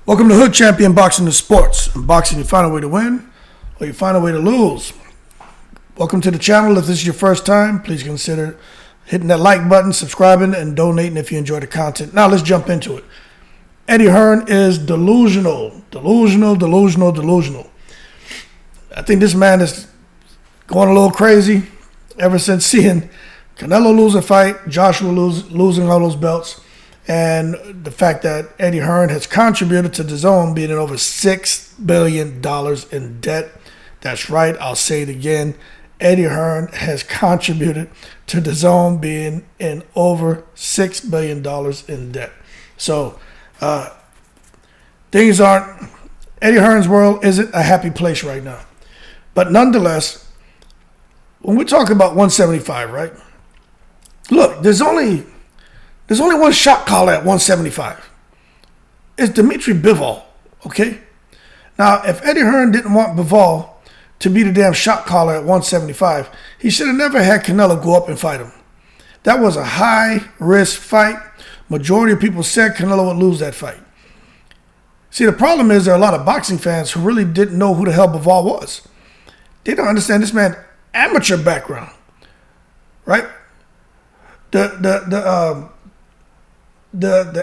Welcome to Hood Champion Boxing, the sports. In boxing, you find a way to win, or you find a way to lose. Welcome to the channel. If this is your first time, please consider hitting that like button, subscribing, and donating if you enjoy the content. Now let's jump into it. Eddie Hearn is delusional. I think this man is going a little crazy ever since seeing Canelo lose a fight, Joshua losing all those belts, and the fact that Eddie Hearn has contributed to DAZN being in over $6 billion in debt. That's right, I'll say it again. Eddie Hearn has contributed to DAZN being in over $6 billion in debt. So, things aren't, Eddie Hearn's world isn't a happy place right now. But nonetheless, when we talk about 175, right? Look, there's only one shot caller at 175. It's Dmitry Bivol, okay? Now, if Eddie Hearn didn't want Bivol to be the damn shot caller at 175, he should have never had Canelo go up and fight him. That was a high-risk fight. Majority of people said Canelo would lose that fight. See, the problem is there are a lot of boxing fans who really didn't know who the hell Bivol was. They don't understand this man's amateur background, right? The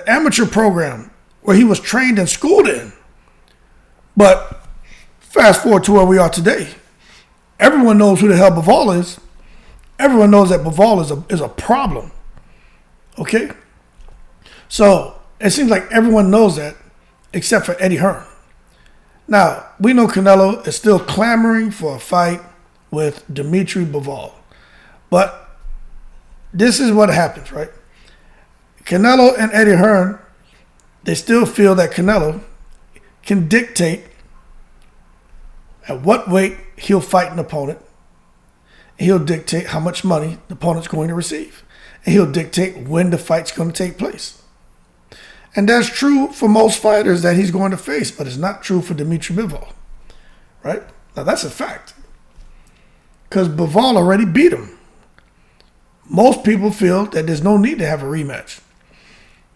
amateur program where he was trained and schooled in. But fast forward to where we are today. Everyone knows who the hell Bivol is. Everyone knows that Bivol is a problem. Okay? So it seems like everyone knows that except for Eddie Hearn. Now, we know Canelo is still clamoring for a fight with Dmitry Bivol. But this is what happens, right? Canelo and Eddie Hearn, they still feel that Canelo can dictate at what weight he'll fight an opponent. And he'll dictate how much money the opponent's going to receive. And he'll dictate when the fight's going to take place. And that's true for most fighters that he's going to face, but it's not true for Dmitry Bivol, right? Now, that's a fact. Because Bivol already beat him. Most people feel that there's no need to have a rematch.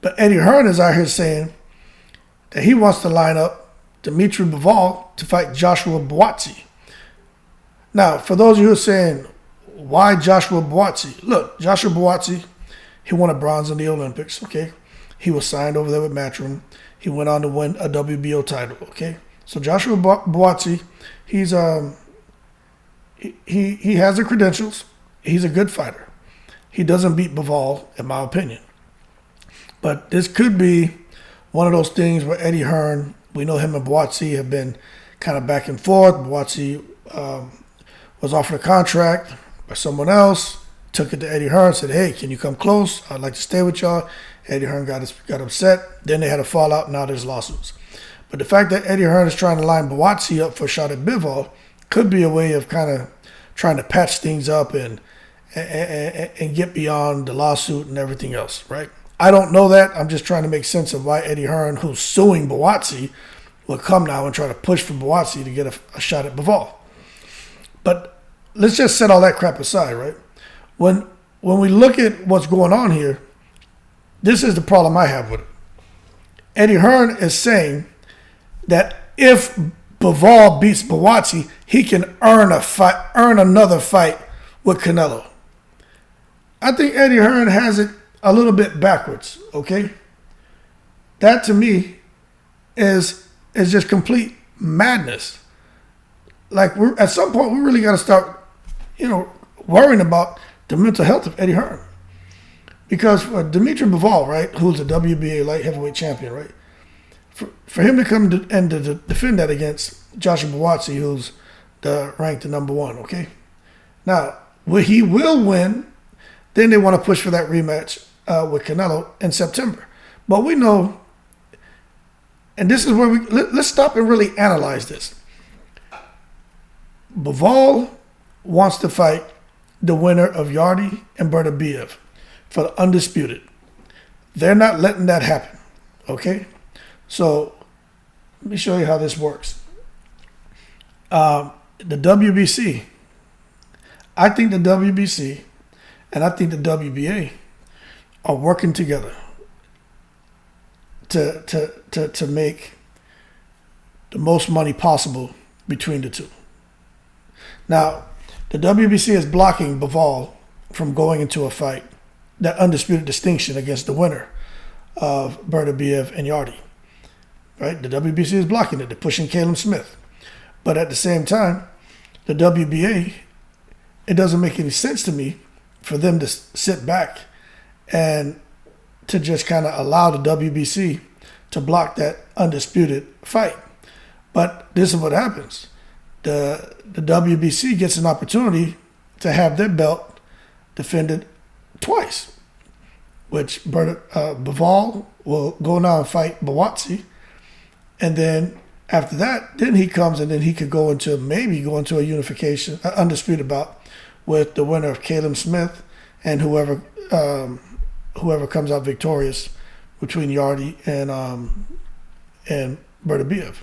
But Eddie Hearn is out here saying that he wants to line up Dmitry Bivol to fight Joshua Buatsi. Now, for those of you who are saying, why Joshua Buatsi? Look, Joshua Buatsi, he won a bronze in the Olympics, okay? He was signed over there with Matchroom. He went on to win a WBO title, okay? So Joshua Buatsi, he has the credentials. He's a good fighter. He doesn't beat Bivol, in my opinion. But this could be one of those things where Eddie Hearn, we know him and Buatsi have been kind of back and forth. Buatsi was offered a contract by someone else, took it to Eddie Hearn, said, hey, can you come close? I'd like to stay with y'all. Eddie Hearn got upset. Then they had a fallout. Now there's lawsuits. But the fact that Eddie Hearn is trying to line Buatsi up for a shot at Bivol could be a way of kind of trying to patch things up and get beyond the lawsuit and everything else, right? I don't know that. I'm just trying to make sense of why Eddie Hearn, who's suing Buatsi, will come now and try to push for Buatsi to get a shot at Bivol. But let's just set all that crap aside, right? When we look at what's going on here, this is the problem I have with it. Eddie Hearn is saying that if Bivol beats Buatsi, he can earn another fight with Canelo. I think Eddie Hearn has it a little bit backwards, okay? That to me is just complete madness. Like at some point we really got to start, worrying about the mental health of Eddie Hearn. Because for Dmitry Bivol, right, who's a WBA light heavyweight champion, right, for him to come and to defend that against Joshua Buatsi, who's ranked the number one, okay? Now, he will win. Then they want to push for that rematch with Canelo in September. But we know, and this is where let's stop and really analyze this. Bivol wants to fight the winner of Yarde and Bertabiev for the undisputed. They're not letting that happen, okay? So let me show you how this works. The WBC, I think the WBC and I think the WBA are working together to make the most money possible between the two. Now, the WBC is blocking Bivol from going into a fight, that undisputed distinction against the winner of Beterbiev and Yarde. Right? The WBC is blocking it. They're pushing Caleb Smith. But at the same time, the WBA, it doesn't make any sense to me for them to sit back and to just kind of allow the WBC to block that undisputed fight. But this is what happens. The WBC gets an opportunity to have their belt defended twice, which Bivol will go now and fight Buatsi. And then after that, then he comes and then he could maybe go into a unification, undisputed bout with the winner of Caleb Smith and whoever comes out victorious between Yarde and Beterbiev.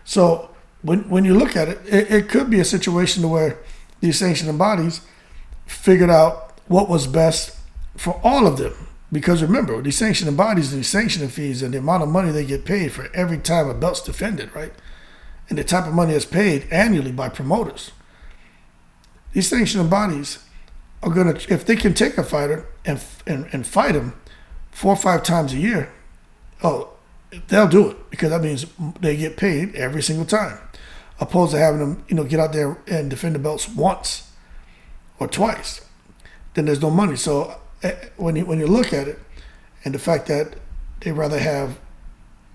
So when you look at it, it could be a situation where these sanctioning bodies figured out what was best for all of them. Because remember, these sanctioning bodies and these sanctioning fees and the amount of money they get paid for every time a belt's defended, right? And the type of money that's paid annually by promoters. These sanctioning bodies are going to, if they can take a fighter and fight him 4 or 5 times a year, they'll do it, because that means they get paid every single time, opposed to having them, get out there and defend the belts once or twice. Then there's no money. So when you look at it, and the fact that they rather have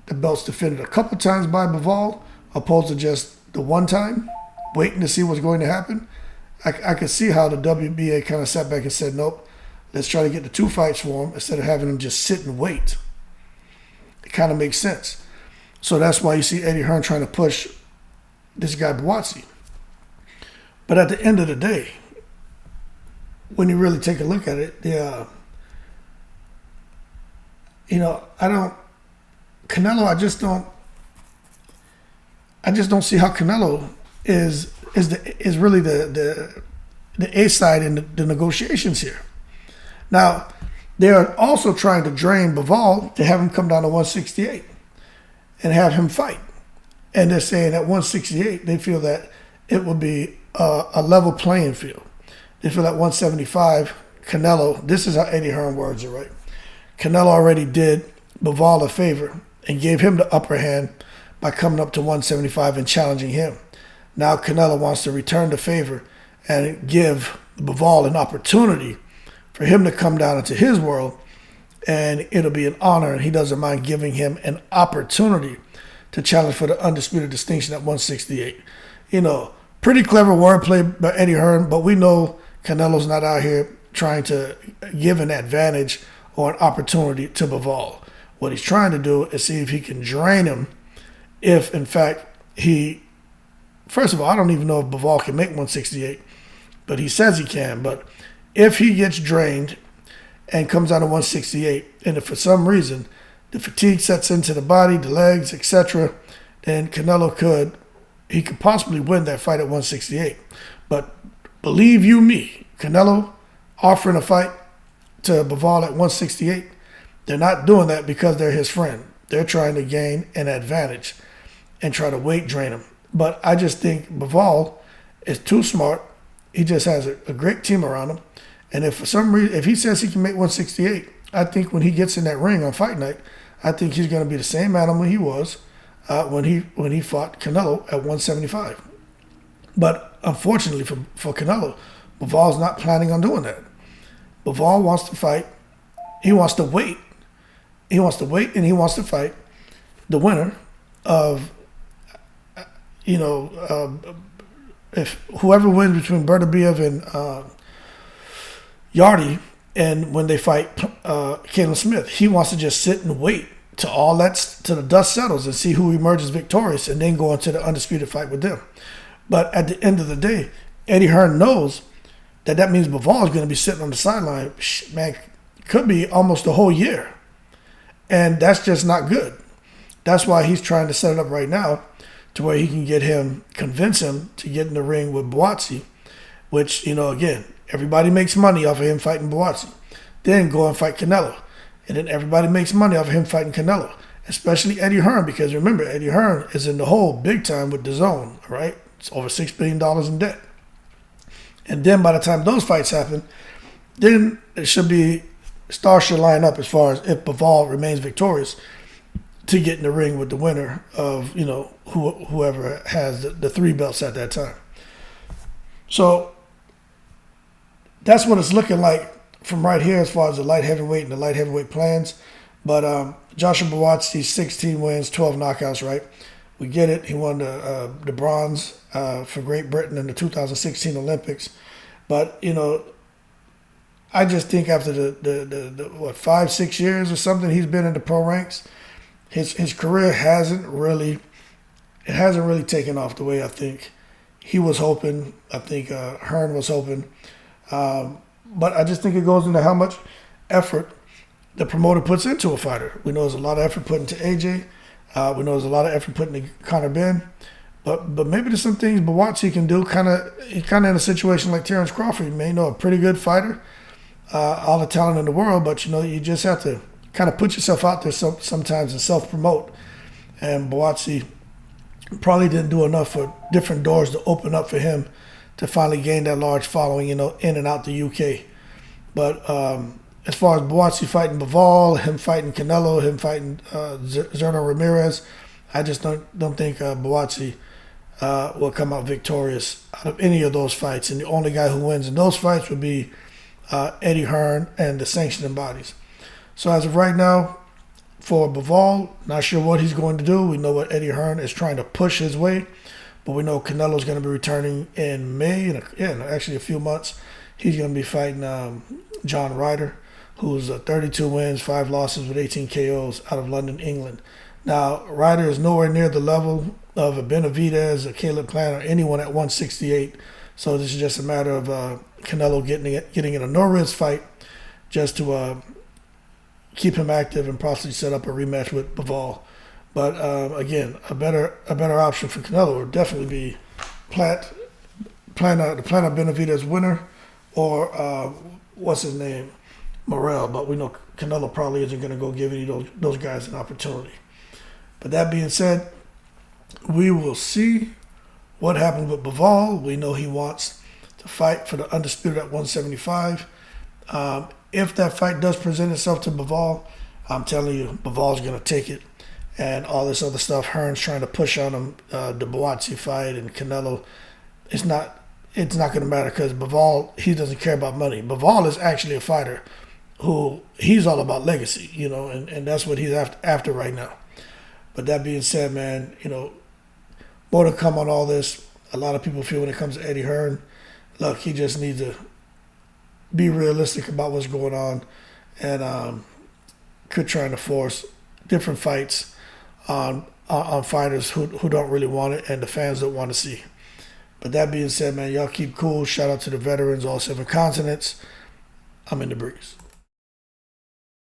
the belts defended a couple times by Bivol, opposed to just the one time, waiting to see what's going to happen, I could see how the WBA kind of sat back and said, nope, let's try to get the 2 fights for him instead of having him just sit and wait. It kind of makes sense. So that's why you see Eddie Hearn trying to push this guy Buatsi. But at the end of the day, when you really take a look at it, Canelo, I just don't see how Canelo is really the A side in the negotiations here. Now, they're also trying to drain Bivol to have him come down to 168 and have him fight. And they're saying at 168, they feel that it will be a level playing field. They feel that 175, Canelo, this is how Eddie Hearn words it, right? Canelo already did Bivol a favor and gave him the upper hand by coming up to 175 and challenging him. Now Canelo wants to return the favor and give Bivol an opportunity for him to come down into his world, and it'll be an honor, and he doesn't mind giving him an opportunity to challenge for the undisputed distinction at 168. Pretty clever wordplay by Eddie Hearn, but we know Canelo's not out here trying to give an advantage or an opportunity to Bivol. What he's trying to do is see if he can drain him if, in fact, first of all, I don't even know if Bivol can make 168, but he says he can. But if he gets drained and comes down to 168, and if for some reason the fatigue sets into the body, the legs, etc., then Canelo could possibly win that fight at 168. But believe you me, Canelo offering a fight to Bivol at 168, they're not doing that because they're his friend. They're trying to gain an advantage and try to weight drain him. But I just think Bivol is too smart. He just has a great team around him. And if for some reason, if he says he can make 168, I think when he gets in that ring on fight night, I think he's going to be the same animal he was when he fought Canelo at 175. But unfortunately for Canelo, Bivol's not planning on doing that. Bivol wants to fight. He wants to wait. He wants to wait, and he wants to fight the winner of, if whoever wins between Beterbiev and Yarde, and when they fight Caleb Smith, he wants to just sit and wait till the dust settles and see who emerges victorious, and then go into the undisputed fight with them. But at the end of the day, Eddie Hearn knows that means Bivol is going to be sitting on the sideline. Man, could be almost a whole year, and that's just not good. That's why he's trying to set it up right now to where he can convince him to get in the ring with Buatsi, which, again, everybody makes money off of him fighting Buatsi. Then go and fight Canelo. And then everybody makes money off of him fighting Canelo. especially Eddie Hearn, because remember, Eddie Hearn is in the hole big time with DAZN, right? It's over $6 billion in debt. And then by the time those fights happen, then it should be, stars should line up as far as if Bivol remains victorious to get in the ring with the winner of, you know, whoever has the 3 belts at that time. So that's what it's looking like from right here as far as the light heavyweight and the light heavyweight plans. But Joshua Buatsi, 16 wins, 12 knockouts, right? We get it. He won the bronze for Great Britain in the 2016 Olympics. But, you know, I just think after the 5-6 years or something he's been in the pro ranks, his career hasn't really taken off the way I think he was hoping. I think Hearn was hoping. But I just think it goes into how much effort the promoter puts into a fighter. We know there's a lot of effort put into AJ. We know there's a lot of effort put into Conor Ben. But maybe there's some things Buatsi can do. Kind of in a situation like Terrence Crawford. You may know a pretty good fighter, all the talent in the world, but you know you just have to kind of put yourself out there sometimes and self-promote. And Buatsi probably didn't do enough for different doors to open up for him to finally gain that large following, you know, in and out the UK. But as far as Buatsi fighting Bivol, him fighting Canelo, him fighting Zerno Ramirez, I just don't think Buatsi will come out victorious out of any of those fights. And the only guy who wins in those fights would be Eddie Hearn and the sanctioning bodies. So as of right now, for Bivol, not sure what he's going to do. We know what Eddie Hearn is trying to push his way, but we know Canelo's going to be returning in May, in actually a few months. He's going to be fighting John Ryder, who's 32 wins, 5 losses with 18 KOs out of London, England. Now, Ryder is nowhere near the level of a Benavidez, a Caleb Plant, or anyone at 168. So this is just a matter of Canelo getting in a no-risk fight just to keep him active and possibly set up a rematch with Bivol. But again, a better option for Canelo would definitely be the Benavidez winner, or what's his name, Morrell. But we know Canelo probably isn't going to go give any of those guys an opportunity. But that being said, we will see what happens with Bivol. We know he wants to fight for the undisputed at 175. If that fight does present itself to Bivol, I'm telling you, Bivol's going to take it. And all this other stuff Hearn's trying to push on him, the Buatsi fight and Canelo, it's not going to matter, because Bivol, he doesn't care about money. Bivol is actually a fighter who, he's all about legacy, you know, and that's what he's after right now. But that being said, man, you know, more to come on all this. A lot of people feel when it comes to Eddie Hearn, look, he just needs to be realistic about what's going on, and quit trying to force different fights on fighters who don't really want it and the fans don't want to see. But that being said, man, y'all keep cool. Shout out to the veterans, all 7 continents. I'm in the breeze.